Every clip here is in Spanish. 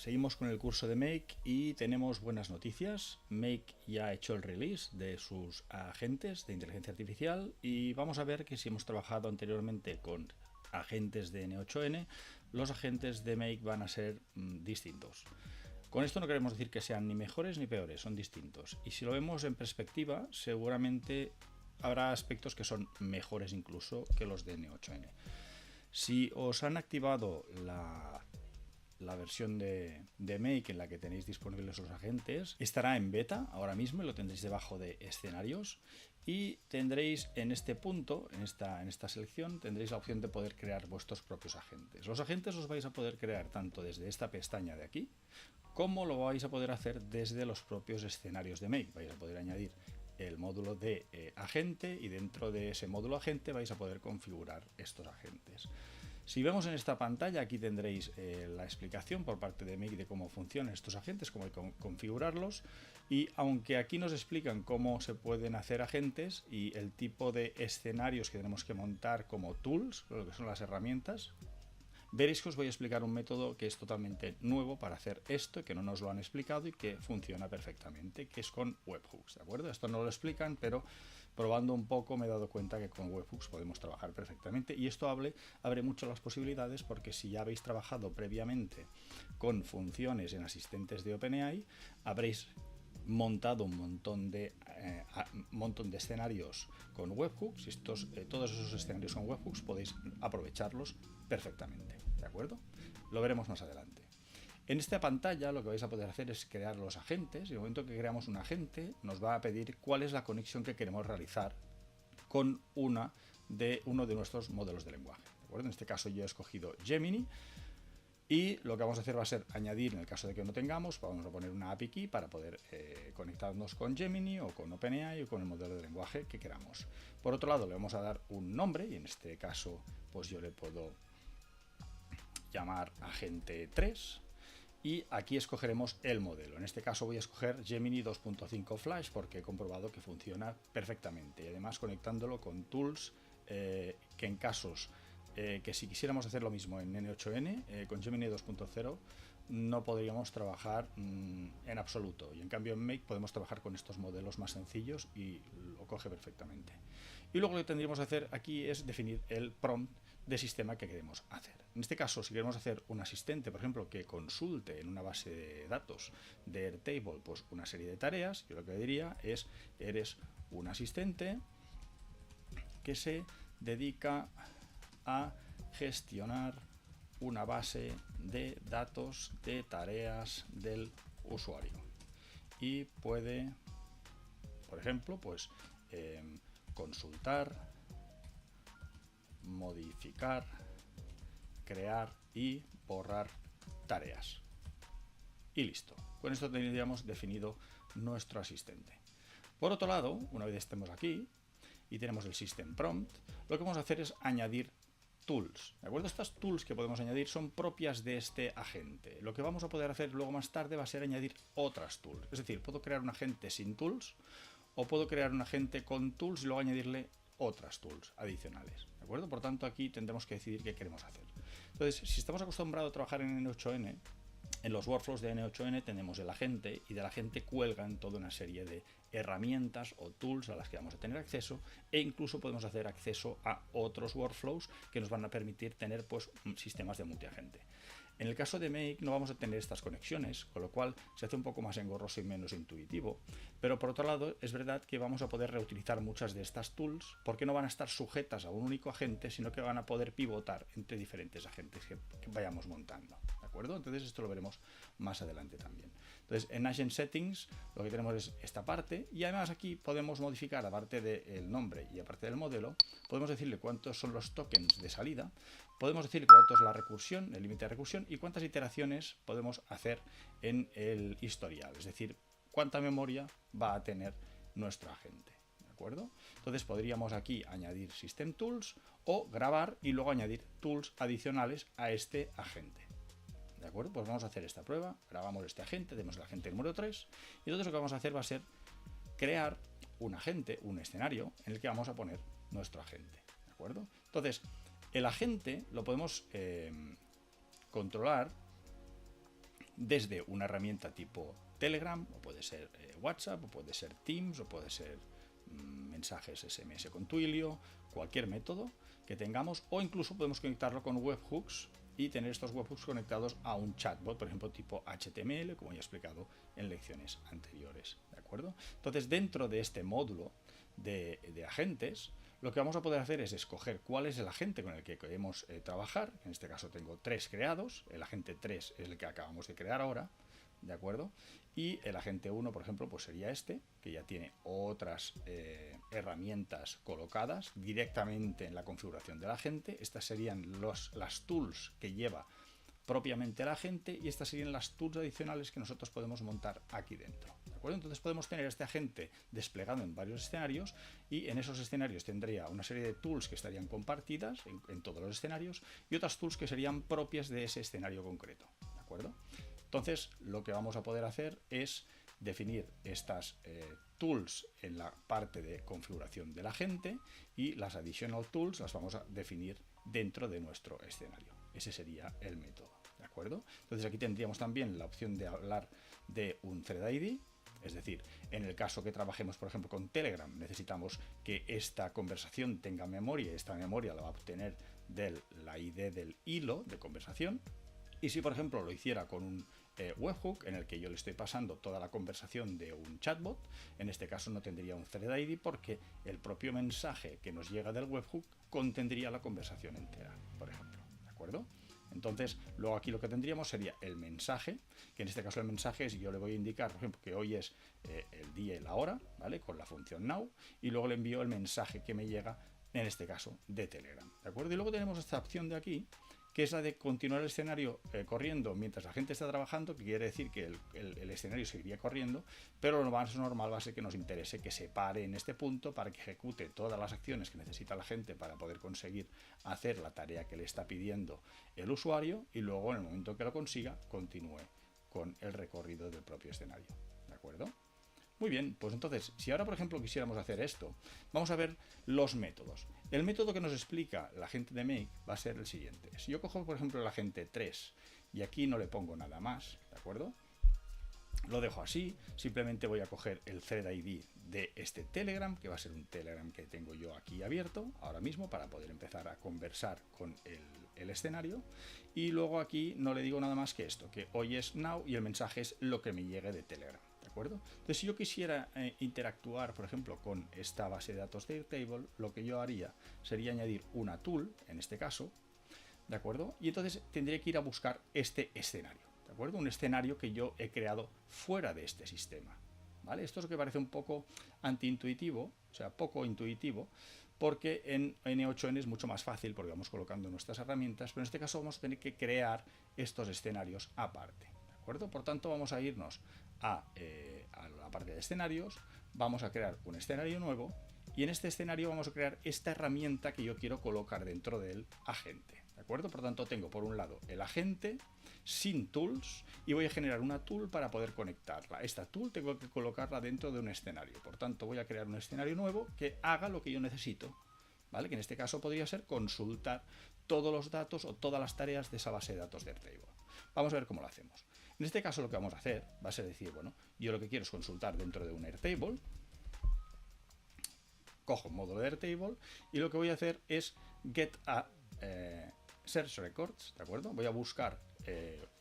Seguimos con el curso de Make y tenemos buenas noticias. Make ya ha hecho el release de sus agentes de inteligencia artificial y vamos a ver que si hemos trabajado anteriormente con agentes de N8N, los agentes de Make van a ser distintos. Con esto no queremos decir que sean ni mejores ni peores, son distintos. Y si lo vemos en perspectiva, seguramente habrá aspectos que son mejores incluso que los de N8N. Si os han activado la versión de Make en la que tenéis disponibles los agentes, estará en beta ahora mismo y lo tendréis debajo de escenarios, y tendréis en este punto, en esta selección, tendréis la opción de poder crear vuestros propios agentes. Los agentes los vais a poder crear tanto desde esta pestaña de aquí, como lo vais a poder hacer desde los propios escenarios de Make. Vais a poder añadir el módulo de agente y dentro de ese módulo agente vais a poder configurar estos agentes. Si vemos en esta pantalla, aquí tendréis la explicación por parte de Make de cómo funcionan estos agentes, cómo hay que configurarlos, y aunque aquí nos explican cómo se pueden hacer agentes y el tipo de escenarios que tenemos que montar como tools, lo que son las herramientas, veréis que os voy a explicar un método que es totalmente nuevo para hacer esto, que no nos lo han explicado y que funciona perfectamente, que es con webhooks, ¿de acuerdo? Esto no lo explican, pero probando un poco me he dado cuenta que con webhooks podemos trabajar perfectamente, y esto abre mucho las posibilidades, porque si ya habéis trabajado previamente con funciones en asistentes de OpenAI, habréis montado un montón de escenarios con webhooks, y todos esos escenarios con webhooks podéis aprovecharlos perfectamente, ¿de acuerdo? Lo veremos más adelante. En esta pantalla lo que vais a poder hacer es crear los agentes, y en el momento que creamos un agente nos va a pedir cuál es la conexión que queremos realizar con uno de nuestros modelos de lenguaje, ¿de acuerdo? En este caso yo he escogido Gemini, y lo que vamos a hacer va a ser añadir, en el caso de que no tengamos, vamos a poner una API key para poder conectarnos con Gemini o con OpenAI o con el modelo de lenguaje que queramos. Por otro lado, le vamos a dar un nombre, y en este caso pues yo le puedo llamar agente 3, y aquí escogeremos el modelo. En este caso voy a escoger Gemini 2.5 Flash porque he comprobado que funciona perfectamente, y además conectándolo con tools que en casos que si quisiéramos hacer lo mismo en N8N, con Gemini 2.0 no podríamos trabajar en absoluto, y en cambio en Make podemos trabajar con estos modelos más sencillos y lo coge perfectamente. Y luego lo que tendríamos que hacer aquí es definir el prompt de sistema que queremos hacer. En este caso, si queremos hacer un asistente, por ejemplo, que consulte en una base de datos de Airtable pues una serie de tareas, yo lo que diría es: eres un asistente que se dedica a gestionar una base de datos de tareas del usuario, y puede, por ejemplo, pues consultar, modificar, crear y borrar tareas. Y listo. Con esto tendríamos definido nuestro asistente. Por otro lado, una vez estemos aquí y tenemos el System Prompt, lo que vamos a hacer es añadir tools, ¿de acuerdo? Estas tools que podemos añadir son propias de este agente. Lo que vamos a poder hacer luego más tarde va a ser añadir otras tools. Es decir, puedo crear un agente sin tools, o puedo crear un agente con tools y luego añadirle otras tools adicionales, ¿de acuerdo? Por tanto, aquí tendremos que decidir qué queremos hacer. Entonces, si estamos acostumbrados a trabajar en N8N, en los workflows de N8N tenemos el agente, y del agente cuelgan toda una serie de herramientas o tools a las que vamos a tener acceso, e incluso podemos hacer acceso a otros workflows que nos van a permitir tener pues sistemas de multiagente. En el caso de Make no vamos a tener estas conexiones, con lo cual se hace un poco más engorroso y menos intuitivo, pero por otro lado es verdad que vamos a poder reutilizar muchas de estas tools porque no van a estar sujetas a un único agente, sino que van a poder pivotar entre diferentes agentes que vayamos montando, ¿de acuerdo? Entonces esto lo veremos más adelante también. Entonces en Agent Settings lo que tenemos es esta parte, y además aquí podemos modificar, aparte del nombre y aparte del modelo, podemos decirle cuántos son los tokens de salida, podemos decir cuánto es la recursión, el límite de recursión, y cuántas iteraciones podemos hacer en el historial, es decir, cuánta memoria va a tener nuestro agente, ¿de acuerdo? Entonces podríamos aquí añadir System Tools o grabar y luego añadir tools adicionales a este agente, ¿de acuerdo? Pues vamos a hacer esta prueba, grabamos este agente, tenemos el agente número 3, y entonces lo que vamos a hacer va a ser crear un agente, un escenario en el que vamos a poner nuestro agente, ¿de acuerdo? Entonces, el agente lo podemos controlar desde una herramienta tipo Telegram, o puede ser WhatsApp, o puede ser Teams, o puede ser mensajes SMS con Twilio, cualquier método que tengamos, o incluso podemos conectarlo con webhooks y tener estos webhooks conectados a un chatbot, por ejemplo, tipo HTML, como ya he explicado en lecciones anteriores, ¿de acuerdo? Entonces, dentro de este módulo de agentes, lo que vamos a poder hacer es escoger cuál es el agente con el que queremos trabajar. En este caso tengo 3 creados, el agente 3 es el que acabamos de crear ahora, ¿de acuerdo? Y el agente 1, por ejemplo, pues sería este, que ya tiene otras herramientas colocadas directamente en la configuración del agente. Estas serían las tools que lleva propiamente el agente, y estas serían las tools adicionales que nosotros podemos montar aquí dentro, ¿de acuerdo? Entonces podemos tener este agente desplegado en varios escenarios, y en esos escenarios tendría una serie de tools que estarían compartidas en todos los escenarios, y otras tools que serían propias de ese escenario concreto, ¿de acuerdo? Entonces, lo que vamos a poder hacer es definir estas tools en la parte de configuración del agente, y las additional tools las vamos a definir dentro de nuestro escenario. Ese sería el método, ¿de acuerdo? Entonces aquí tendríamos también la opción de hablar de un thread ID, es decir, en el caso que trabajemos, por ejemplo, con Telegram, necesitamos que esta conversación tenga memoria, y esta memoria la va a obtener de la ID del hilo de conversación. Y si, por ejemplo, lo hiciera con un webhook en el que yo le estoy pasando toda la conversación de un chatbot, en este caso no tendría un thread ID, porque el propio mensaje que nos llega del webhook contendría la conversación entera, por ejemplo, ¿de acuerdo? Entonces, luego aquí lo que tendríamos sería el mensaje, que en este caso el mensaje es, yo le voy a indicar, por ejemplo, que hoy es el día y la hora, ¿vale? Con la función now, y luego le envío el mensaje que me llega, en este caso, de Telegram, ¿de acuerdo? Y luego tenemos esta opción de aquí, que es la de continuar el escenario corriendo mientras la gente está trabajando, que quiere decir que el escenario seguiría corriendo, pero lo más normal va a ser que nos interese que se pare en este punto para que ejecute todas las acciones que necesita la gente para poder conseguir hacer la tarea que le está pidiendo el usuario, y luego en el momento que lo consiga continúe con el recorrido del propio escenario, ¿de acuerdo? Muy bien, pues entonces, si ahora por ejemplo quisiéramos hacer esto, vamos a ver los métodos. El método que nos explica la gente de Make va a ser el siguiente. Si yo cojo por ejemplo el agente 3 y aquí no le pongo nada más, ¿de acuerdo? Lo dejo así, simplemente voy a coger el thread ID de este Telegram, que va a ser un Telegram que tengo yo aquí abierto ahora mismo para poder empezar a conversar con el escenario, y luego aquí no le digo nada más que esto, que hoy es now y el mensaje es lo que me llegue de Telegram. ¿De acuerdo? Entonces, si yo quisiera interactuar, por ejemplo, con esta base de datos de Airtable, lo que yo haría sería añadir una tool, en este caso, ¿de acuerdo? Y entonces tendría que ir a buscar este escenario, ¿de acuerdo? Un escenario que yo he creado fuera de este sistema, ¿vale? Esto es lo que parece un poco antiintuitivo, o sea, poco intuitivo, porque en N8N es mucho más fácil porque vamos colocando nuestras herramientas, pero en este caso vamos a tener que crear estos escenarios aparte, ¿de acuerdo? Por tanto, vamos a irnos a la parte de escenarios, vamos a crear un escenario nuevo, y en este escenario vamos a crear esta herramienta que yo quiero colocar dentro del agente, ¿de acuerdo? Por tanto, tengo por un lado el agente sin tools, y voy a generar una tool para poder conectarla. Esta tool tengo que colocarla dentro de un escenario, por tanto voy a crear un escenario nuevo que haga lo que yo necesito, ¿vale? Que en este caso podría ser consultar todos los datos o todas las tareas de esa base de datos de Airtable. Vamos a ver cómo lo hacemos. En este caso lo que vamos a hacer va a ser decir, bueno, yo lo que quiero es consultar dentro de un Airtable, cojo un módulo de Airtable y lo que voy a hacer es get a search records, ¿de acuerdo? Voy a buscar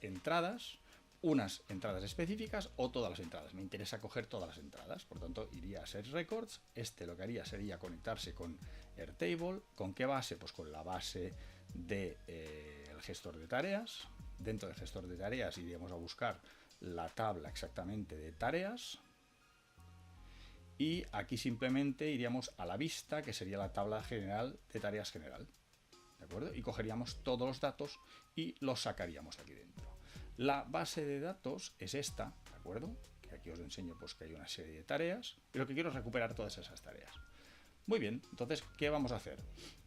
entradas, unas entradas específicas o todas las entradas. Me interesa coger todas las entradas, por tanto iría a search records. Este lo que haría sería conectarse con Airtable. ¿Con qué base? Pues con la base del gestor de tareas. Dentro del gestor de tareas iríamos a buscar la tabla exactamente de tareas, y aquí simplemente iríamos a la vista, que sería la tabla general de tareas general, ¿de acuerdo? Y cogeríamos todos los datos y los sacaríamos aquí dentro. La base de datos es esta, ¿de acuerdo? Que aquí os enseño pues que hay una serie de tareas y lo que quiero es recuperar todas esas tareas. Muy bien, entonces, ¿qué vamos a hacer?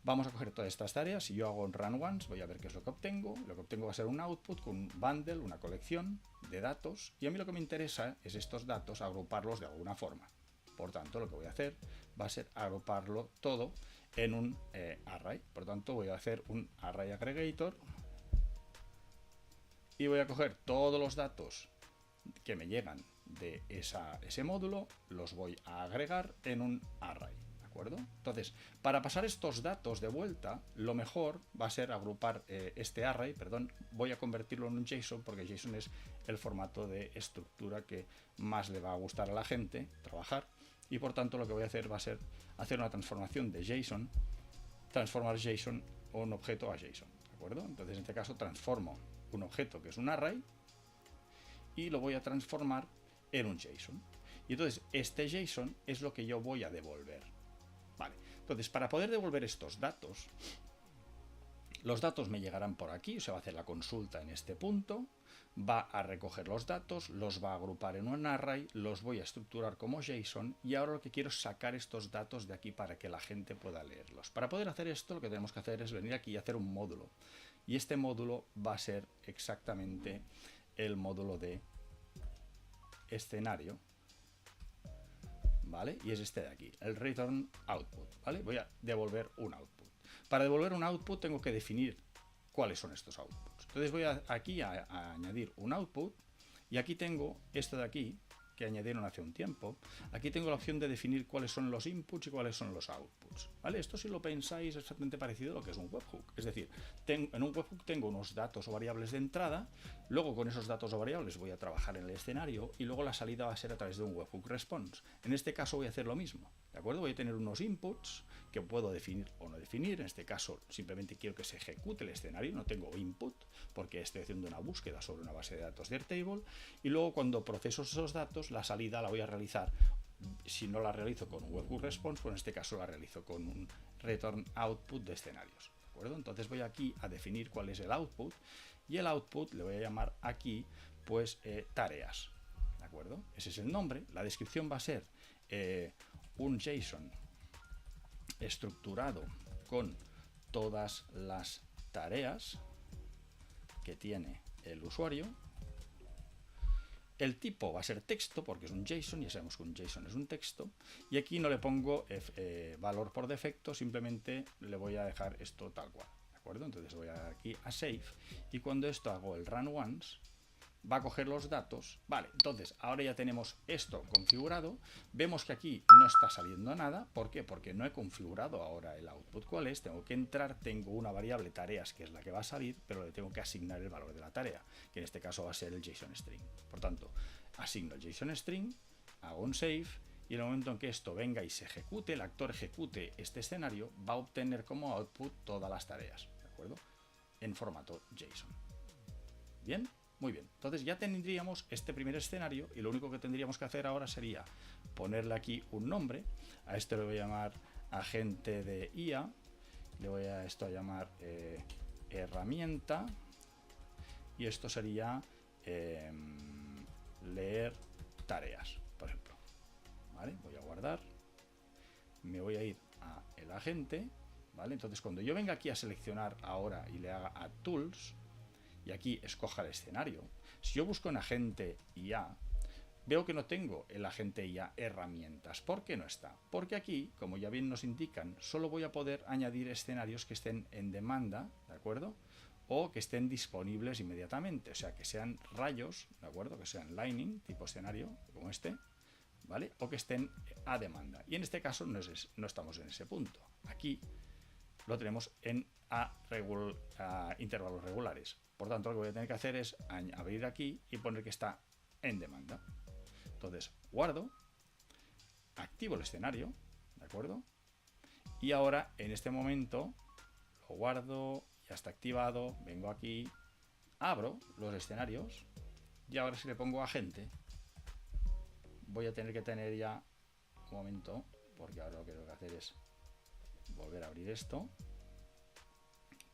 Vamos a coger todas estas tareas. Si yo hago un run once, voy a ver qué es lo que obtengo. Lo que obtengo va a ser un output con un bundle, una colección de datos, y a mí lo que me interesa es estos datos agruparlos de alguna forma. Por tanto, lo que voy a hacer va a ser agruparlo todo en un array. Por tanto, voy a hacer un array aggregator y voy a coger todos los datos que me llegan de ese módulo, los voy a agregar en un array. ¿De acuerdo? Entonces, para pasar estos datos de vuelta, lo mejor va a ser agrupar este array, voy a convertirlo en un JSON, porque JSON es el formato de estructura que más le va a gustar a la gente trabajar, y por tanto lo que voy a hacer va a ser hacer una transformación de JSON, transformar JSON o un objeto a JSON. ¿De acuerdo? Entonces, en este caso, transformo un objeto que es un array y lo voy a transformar en un JSON. Y entonces este JSON es lo que yo voy a devolver. Vale. Entonces, para poder devolver estos datos, los datos me llegarán por aquí, se va a hacer la consulta en este punto, va a recoger los datos, los va a agrupar en un array, los voy a estructurar como JSON y ahora lo que quiero es sacar estos datos de aquí para que la gente pueda leerlos. Para poder hacer esto, lo que tenemos que hacer es venir aquí y hacer un módulo. Y este módulo va a ser exactamente el módulo de escenario, ¿vale? Y es este de aquí, el return output, ¿vale? Voy a devolver un output. Para devolver un output tengo que definir cuáles son estos outputs. Entonces voy aquí a añadir un output y aquí tengo esto de aquí que añadieron hace un tiempo. Aquí tengo la opción de definir cuáles son los inputs y cuáles son los outputs, ¿vale? Esto, si lo pensáis, es exactamente parecido a lo que es un webhook. Es decir, en un webhook tengo unos datos o variables de entrada, luego con esos datos o variables voy a trabajar en el escenario y luego la salida va a ser a través de un webhook response. En este caso voy a hacer lo mismo, ¿de acuerdo? Voy a tener unos inputs que puedo definir o no definir. En este caso simplemente quiero que se ejecute el escenario, no tengo input porque estoy haciendo una búsqueda sobre una base de datos de Airtable, y luego cuando proceso esos datos, la salida la voy a realizar, si no la realizo con un webhook response, pues en este caso la realizo con un return output de escenarios, ¿de acuerdo? Entonces voy aquí a definir cuál es el output y el output le voy a llamar aquí pues tareas, ¿de acuerdo? Ese es el nombre. La descripción va a ser un JSON estructurado con todas las tareas que tiene el usuario. El tipo va a ser texto porque es un JSON, ya sabemos que un JSON es un texto, y aquí no le pongo valor por defecto, simplemente le voy a dejar esto tal cual, ¿de acuerdo? Entonces voy aquí a save y cuando esto hago el run once va a coger los datos. Vale, entonces ahora ya tenemos esto configurado. Vemos que aquí no está saliendo nada. ¿Por qué? Porque no he configurado ahora el output. ¿Cuál es? Tengo que entrar, tengo una variable tareas que es la que va a salir, pero le tengo que asignar el valor de la tarea, que en este caso va a ser el JSON string. Por tanto, asigno el JSON string, hago un save, y en el momento en que esto venga y se ejecute, el actor ejecute este escenario, va a obtener como output todas las tareas, ¿de acuerdo? En formato JSON. ¿Bien? Muy bien, entonces ya tendríamos este primer escenario y lo único que tendríamos que hacer ahora sería ponerle aquí un nombre. A este le voy a llamar agente de IA, le voy a esto a llamar herramienta, y esto sería leer tareas, por ejemplo. ¿Vale? Voy a guardar, me voy a ir a el agente, ¿vale? Entonces cuando yo venga aquí a seleccionar ahora y le haga Add Tools, y aquí escoja el escenario, si yo busco en agente IA, veo que no tengo el agente IA herramientas. ¿Por qué no está? Porque aquí, como ya bien nos indican, solo voy a poder añadir escenarios que estén en demanda, ¿de acuerdo? O que estén disponibles inmediatamente, o sea, que sean rayos, ¿de acuerdo? Que sean lightning, tipo escenario, como este, ¿vale? O que estén a demanda. Y en este caso no estamos en ese punto. Aquí lo tenemos en a intervalos regulares. Por tanto, lo que voy a tener que hacer es abrir aquí y poner que está en demanda. Entonces, guardo, activo el escenario, ¿de acuerdo? Y ahora, en este momento, lo guardo, ya está activado, vengo aquí, abro los escenarios, y ahora si le pongo agente, voy a tener que tener ya un momento, porque ahora lo que tengo que hacer es volver a abrir esto,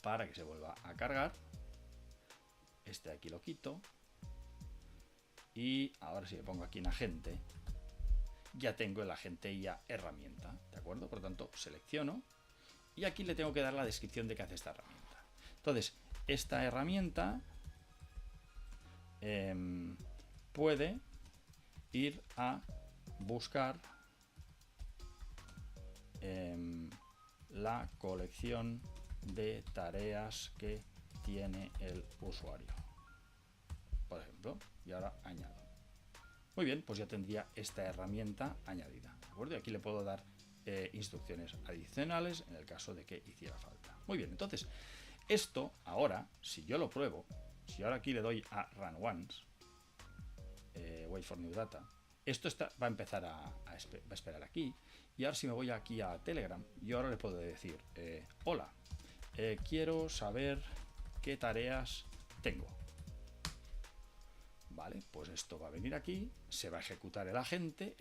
para que se vuelva a cargar. Este aquí lo quito y ahora si le pongo aquí en agente, ya tengo el agente IA herramienta, ¿de acuerdo? Por lo tanto, selecciono y aquí le tengo que dar la descripción de qué hace esta herramienta. Entonces, esta herramienta puede ir a buscar la colección de tareas que tiene el usuario. ejemplo, y ahora añado. Muy bien, pues ya tendría esta herramienta añadida, ¿de acuerdo? Y aquí le puedo dar instrucciones adicionales en el caso de que hiciera falta. Muy bien, entonces, esto ahora, si yo lo pruebo, si ahora aquí le doy a Run Once, Wait for New Data, esto va a empezar va a esperar aquí, y ahora si me voy aquí a Telegram, yo ahora le puedo decir, hola, quiero saber qué tareas tengo. Vale, pues esto va a venir aquí, se va a ejecutar el agente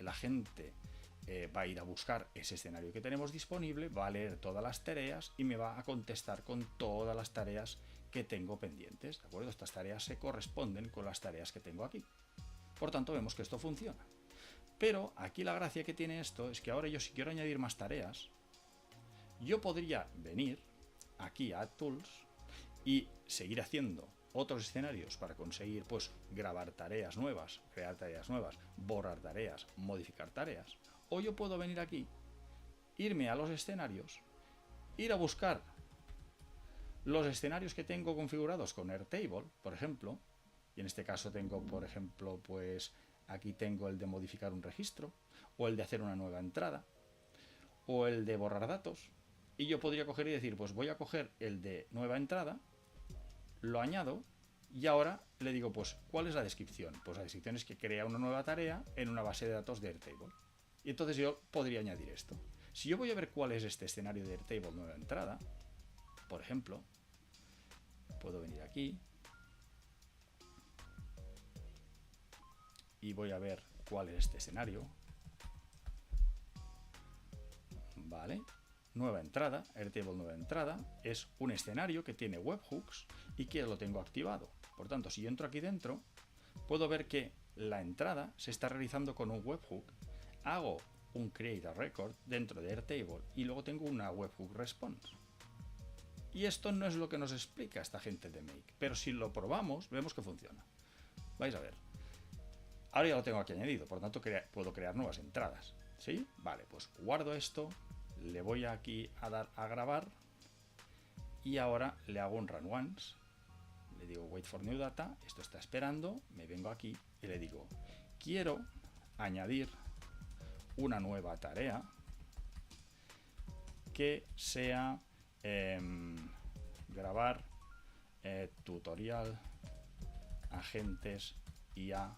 va a ir a buscar ese escenario que tenemos disponible, va a leer todas las tareas y me va a contestar con todas las tareas que tengo pendientes, ¿de acuerdo? Estas tareas se corresponden con las tareas que tengo aquí. Por tanto, vemos que esto funciona. Pero aquí la gracia que tiene esto es que ahora yo, si quiero añadir más tareas, yo podría venir aquí a Add Tools y seguir haciendo otros escenarios para conseguir, pues, grabar tareas nuevas, crear tareas nuevas, borrar tareas, modificar tareas. O yo puedo venir aquí, irme a los escenarios, ir a buscar los escenarios que tengo configurados con Airtable, por ejemplo, y en este caso tengo, por ejemplo, pues aquí tengo el de modificar un registro, o el de hacer una nueva entrada, o el de borrar datos, y yo podría coger y decir, pues voy a coger el de nueva entrada, lo añado, y ahora le digo, pues, ¿cuál es la descripción? Pues la descripción es que crea una nueva tarea en una base de datos de Airtable. Y entonces yo podría añadir esto. Si yo voy a ver cuál es este escenario de Airtable nueva entrada, por ejemplo, puedo venir aquí y voy a ver cuál es este escenario. Vale, nueva entrada, Airtable nueva entrada, es un escenario que tiene webhooks y que lo tengo activado. Por tanto, si yo entro aquí dentro, puedo ver que la entrada se está realizando con un webhook. Hago un create a record dentro de Airtable y luego tengo una webhook response. Y esto no es lo que nos explica esta gente de Make, pero si lo probamos, vemos que funciona. Vais a ver. Ahora ya lo tengo aquí añadido, por lo tanto puedo crear nuevas entradas. ¿Sí? Vale, pues guardo esto, le voy aquí a dar a grabar y ahora le hago un Run Once. Le digo Wait for New Data, esto está esperando, me vengo aquí y le digo, quiero añadir una nueva tarea que sea grabar tutorial agentes IA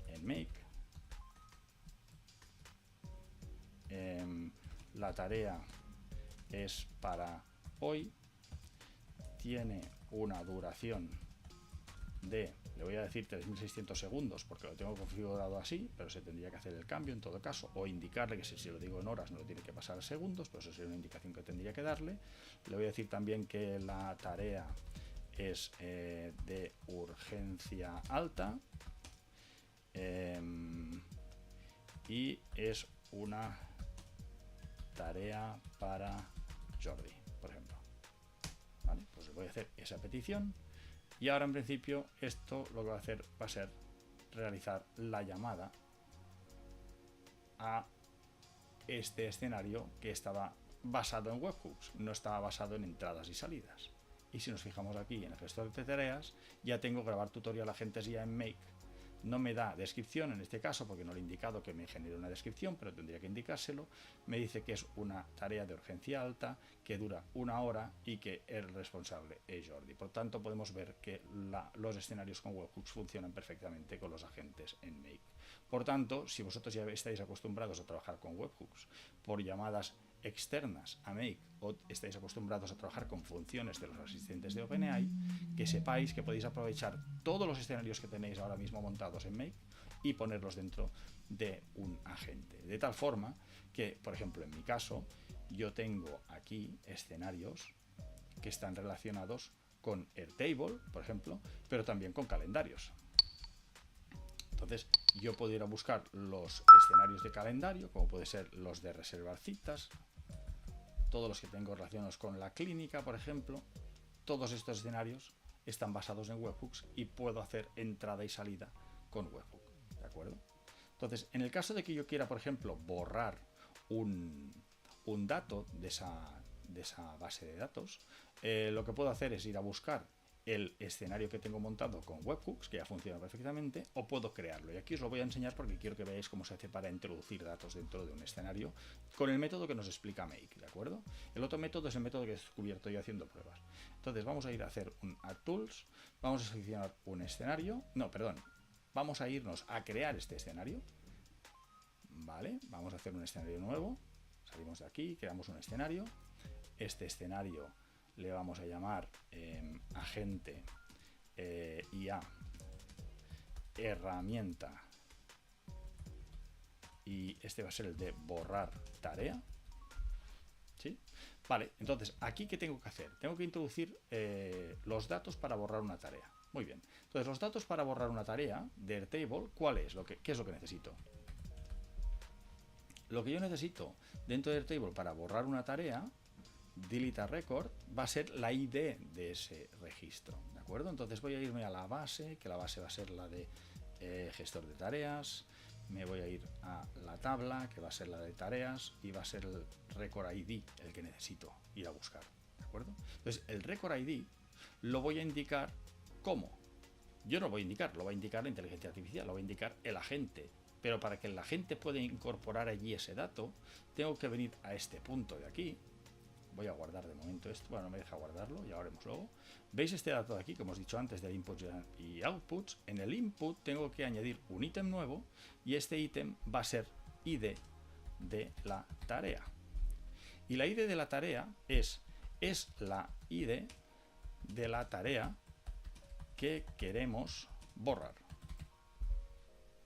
en Make. La tarea es para hoy, tiene una duración de, le voy a decir 3600 segundos porque lo tengo configurado así, pero se tendría que hacer el cambio en todo caso, o indicarle que si lo digo en horas no lo tiene que pasar a segundos, pero eso sería una indicación que tendría que darle. Le voy a decir también que la tarea es de urgencia alta y es una tarea para Jordi, por ejemplo. ¿Vale? Pues voy a hacer esa petición y ahora en principio esto lo que va a hacer va a ser realizar la llamada a este escenario que estaba basado en webhooks, no estaba basado en entradas y salidas. Y si nos fijamos aquí en el gestor de tareas, ya tengo grabar tutorial agentes ya en Make. No me da descripción en este caso porque no le he indicado que me genere una descripción, pero tendría que indicárselo. Me dice que es una tarea de urgencia alta, que dura 1 hora y que el responsable es Jordi. Por tanto, podemos ver que los escenarios con webhooks funcionan perfectamente con los agentes en Make. Por tanto, si vosotros ya estáis acostumbrados a trabajar con webhooks por llamadas externas a Make o estáis acostumbrados a trabajar con funciones de los asistentes de OpenAI, que sepáis que podéis aprovechar todos los escenarios que tenéis ahora mismo montados en Make y ponerlos dentro de un agente. De tal forma que, por ejemplo, en mi caso, yo tengo aquí escenarios que están relacionados con Airtable, por ejemplo, pero también con calendarios. Entonces, yo puedo ir a buscar los escenarios de calendario, como puede ser los de reservar citas, todos los que tengo relacionados con la clínica, por ejemplo. Todos estos escenarios están basados en webhooks y puedo hacer entrada y salida con webhook, ¿de acuerdo? Entonces, en el caso de que yo quiera, por ejemplo, borrar un dato de esa base de datos, lo que puedo hacer es ir a buscar el escenario que tengo montado con webhooks, que ya funciona perfectamente, o puedo crearlo. Y aquí os lo voy a enseñar porque quiero que veáis cómo se hace para introducir datos dentro de un escenario con el método que nos explica Make, ¿de acuerdo? El otro método es el método que he descubierto yo haciendo pruebas. Entonces vamos a ir a hacer un Add Tools, vamos a seleccionar un escenario, vamos a irnos a crear este escenario, ¿vale? Vamos a hacer un escenario nuevo, salimos de aquí, creamos un escenario, este escenario le vamos a llamar agente IA herramienta y este va a ser el de borrar tarea. ¿Sí? Vale, entonces aquí ¿qué tengo que hacer? Tengo que introducir los datos para borrar una tarea. Muy bien, entonces los datos para borrar una tarea de Airtable, ¿cuál es? ¿Qué es lo que necesito? Lo que yo necesito dentro de Airtable para borrar una tarea, delete a record, va a ser la ID de ese registro, ¿de acuerdo? Entonces voy a irme a la base, que la base va a ser la de gestor de tareas, me voy a ir a la tabla, que va a ser la de tareas, y va a ser el record ID el que necesito ir a buscar, ¿de acuerdo? Entonces el record ID lo voy a indicar ¿cómo? Yo no lo voy a indicar, lo va a indicar la inteligencia artificial, lo va a indicar el agente. Pero para que el agente pueda incorporar allí ese dato, tengo que venir a este punto de aquí. Voy a guardar de momento esto, bueno, no me deja guardarlo, ya veremos luego. ¿Veis este dato de aquí, como os he dicho antes, de inputs y outputs? En el input tengo que añadir un ítem nuevo y este ítem va a ser ID de la tarea. Y la ID de la tarea es la ID de la tarea que queremos borrar.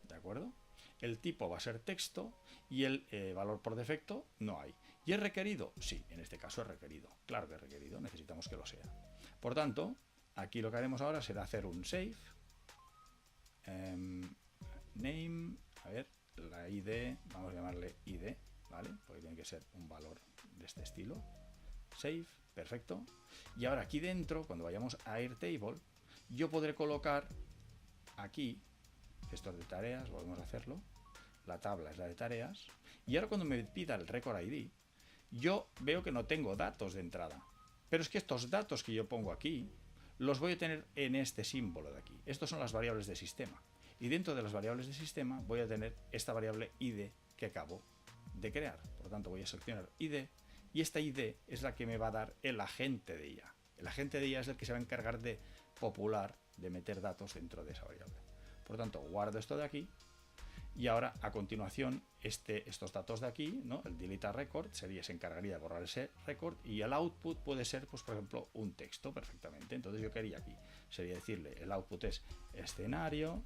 ¿De acuerdo? El tipo va a ser texto y el valor por defecto no hay. ¿Y es requerido? Sí, en este caso es requerido. Claro que es requerido, necesitamos que lo sea. Por tanto, aquí lo que haremos ahora será hacer un save. Name, a ver, la ID, vamos a llamarle ID, ¿vale? Porque tiene que ser un valor de este estilo. Save, perfecto. Y ahora aquí dentro, cuando vayamos a Airtable, yo podré colocar aquí gestor de tareas, volvemos a hacerlo, la tabla es la de tareas, y ahora cuando me pida el record ID, yo veo que no tengo datos de entrada, pero es que estos datos que yo pongo aquí, los voy a tener en este símbolo de aquí. Estos son las variables de sistema, y dentro de las variables de sistema voy a tener esta variable ID que acabo de crear. Por lo tanto voy a seleccionar ID, y esta ID es la que me va a dar el agente de IA. El agente de IA es el que se va a encargar de popular, de meter datos dentro de esa variable. Por lo tanto, guardo esto de aquí y ahora a continuación estos datos de aquí, ¿no? El delete a record se encargaría de borrar ese record y el output puede ser, pues, por ejemplo, un texto perfectamente. Entonces yo qué haría aquí, sería decirle el output es escenario,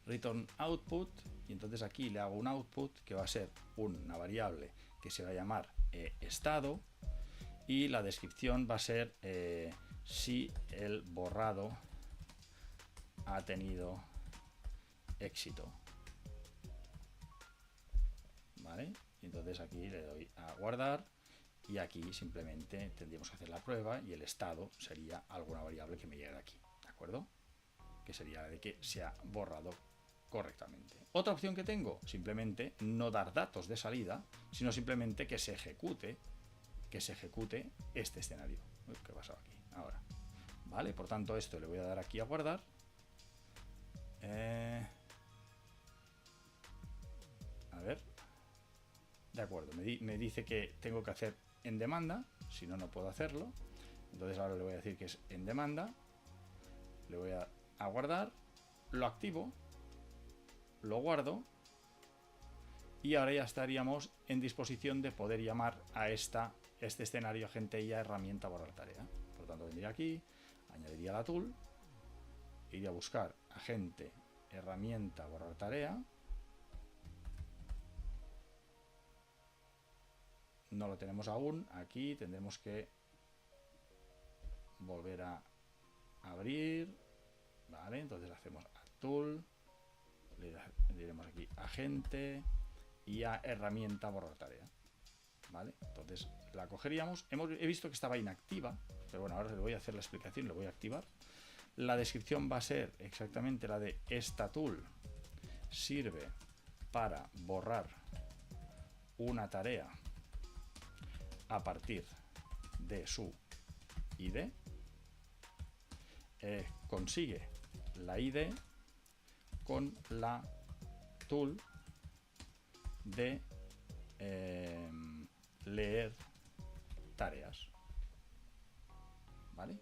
return output, y entonces aquí le hago un output que va a ser una variable que se va a llamar estado y la descripción va a ser si el borrado ha tenido éxito, ¿vale? Y entonces aquí le doy a guardar y aquí simplemente tendríamos que hacer la prueba y el estado sería alguna variable que me llegue de aquí, ¿de acuerdo? Que sería de que se ha borrado correctamente. Otra opción que tengo, simplemente no dar datos de salida, sino simplemente que se ejecute este escenario. Uy, ¿qué ha pasado aquí? Ahora, ¿vale? Por tanto, esto le voy a dar aquí a guardar. A ver, de acuerdo, me dice que tengo que hacer en demanda, si no, no puedo hacerlo. Entonces ahora le voy a decir que es en demanda, le voy a guardar, lo activo, lo guardo y ahora ya estaríamos en disposición de poder llamar a este escenario agente IA herramienta borrar tarea. Por lo tanto, vendría aquí, añadiría la tool, iría a buscar agente herramienta borrar tarea, no lo tenemos aún, aquí tendremos que volver a abrir, vale, entonces hacemos a tool, le diremos aquí agente y a herramienta borrar tarea, vale, entonces la cogeríamos, he visto que estaba inactiva, pero bueno, ahora le voy a hacer la explicación, lo voy a activar. La descripción va a ser exactamente la de esta tool sirve para borrar una tarea a partir de su ID, consigue la ID con la tool de leer tareas, ¿vale?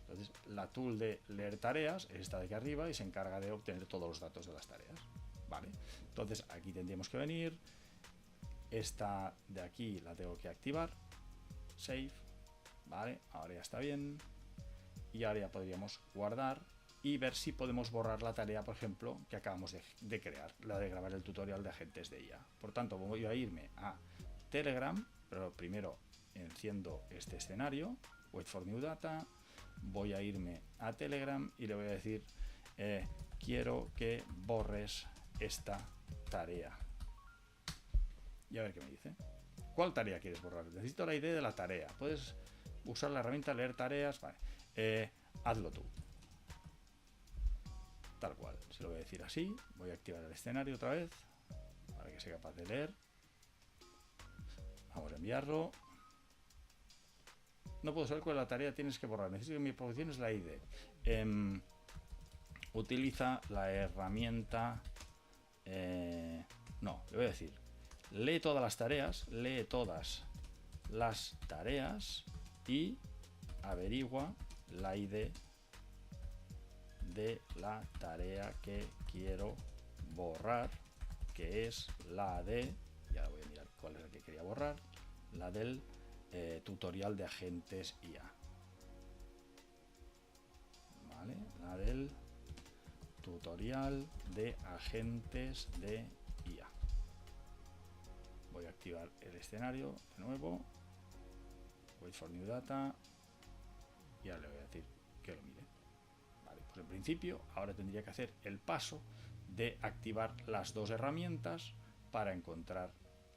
Entonces la tool de leer tareas es esta de aquí arriba y se encarga de obtener todos los datos de las tareas, ¿vale? Entonces aquí tendríamos que venir, esta de aquí la tengo que activar, save, ¿vale? Ahora ya está bien y ahora ya podríamos guardar y ver si podemos borrar la tarea, por ejemplo, que acabamos de crear, la de grabar el tutorial de agentes de IA. Por tanto, voy a irme a Telegram, pero primero enciendo este escenario, wait for new data, voy a irme a Telegram y le voy a decir, quiero que borres esta tarea. Y a ver qué me dice. ¿Cuál tarea quieres borrar? Necesito la ID de la tarea. Puedes usar la herramienta leer tareas. Vale. Hazlo tú. Tal cual. Se lo voy a decir así. Voy a activar el escenario otra vez para que sea capaz de leer. Vamos a enviarlo. No puedo saber cuál es la tarea que tienes que borrar. Necesito que mi posición es la ID. Utiliza la herramienta. No, le voy a decir. Lee todas las tareas y averigua la ID de la tarea que quiero borrar, que es la de, ya voy a mirar cuál es la que quería borrar, la del tutorial de agentes IA. ¿Vale? La del tutorial de agentes de IA. Voy a activar el escenario de nuevo, wait for new data y ahora le voy a decir que lo mire. Vale, pues en principio ahora tendría que hacer el paso de activar las dos herramientas para encontrar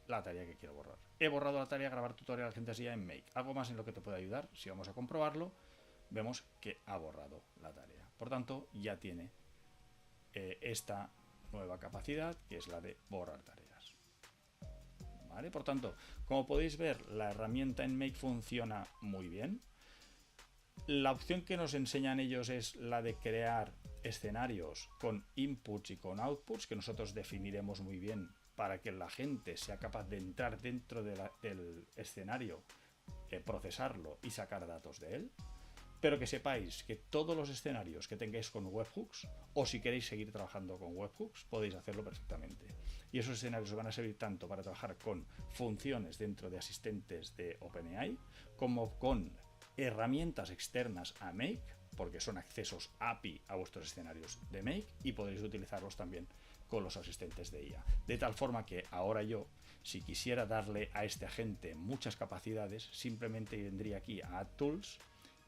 la tarea que quiero borrar. He borrado la tarea grabar tutorial agentes IA en Make. Algo más en lo que te puede ayudar, si vamos a comprobarlo, vemos que ha borrado la tarea. Por tanto, ya tiene esta nueva capacidad, que es la de borrar tareas. ¿Vale? Por tanto, como podéis ver, la herramienta en Make funciona muy bien. La opción que nos enseñan ellos es la de crear escenarios con inputs y con outputs, que nosotros definiremos muy bien para que la gente sea capaz de entrar dentro del escenario, procesarlo y sacar datos de él. Pero que sepáis que todos los escenarios que tengáis con webhooks, o si queréis seguir trabajando con webhooks, podéis hacerlo perfectamente. Y esos escenarios os van a servir tanto para trabajar con funciones dentro de asistentes de OpenAI, como con herramientas externas a Make, porque son accesos API a vuestros escenarios de Make, y podréis utilizarlos también con los asistentes de IA. De tal forma que ahora yo, si quisiera darle a este agente muchas capacidades, simplemente vendría aquí a Add Tools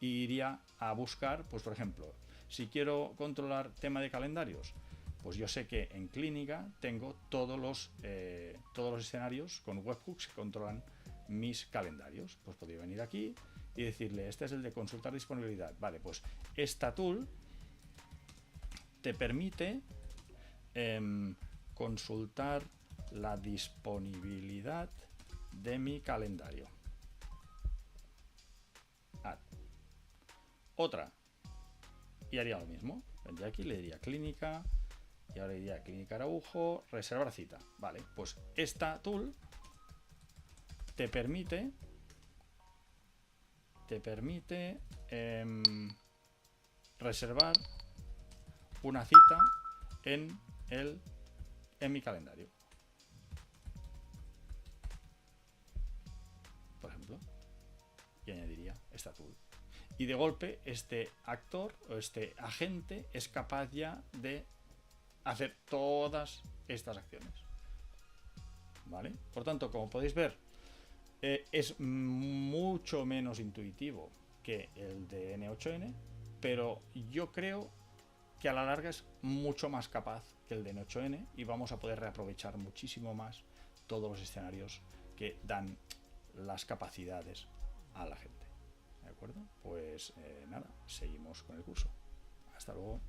y iría a buscar, pues por ejemplo, si quiero controlar tema de calendarios, pues yo sé que en Clínica tengo todos los escenarios con webhooks que controlan mis calendarios. Pues podría venir aquí y decirle, este es el de consultar disponibilidad. Vale, pues esta tool te permite consultar la disponibilidad de mi calendario. Otra, y haría lo mismo. Vendría aquí, le diría Clínica, y ahora diría Clínica Araujo, reservar cita. Vale, pues esta tool te permite reservar una cita en mi calendario, por ejemplo, y añadiría esta tool. Y de golpe este actor o este agente es capaz ya de hacer todas estas acciones. ¿Vale? Por tanto, como podéis ver, es mucho menos intuitivo que el de N8N, pero yo creo que a la larga es mucho más capaz que el de N8N y vamos a poder reaprovechar muchísimo más todos los escenarios que dan las capacidades a la gente. ¿De acuerdo? Pues nada, seguimos con el curso. Hasta luego.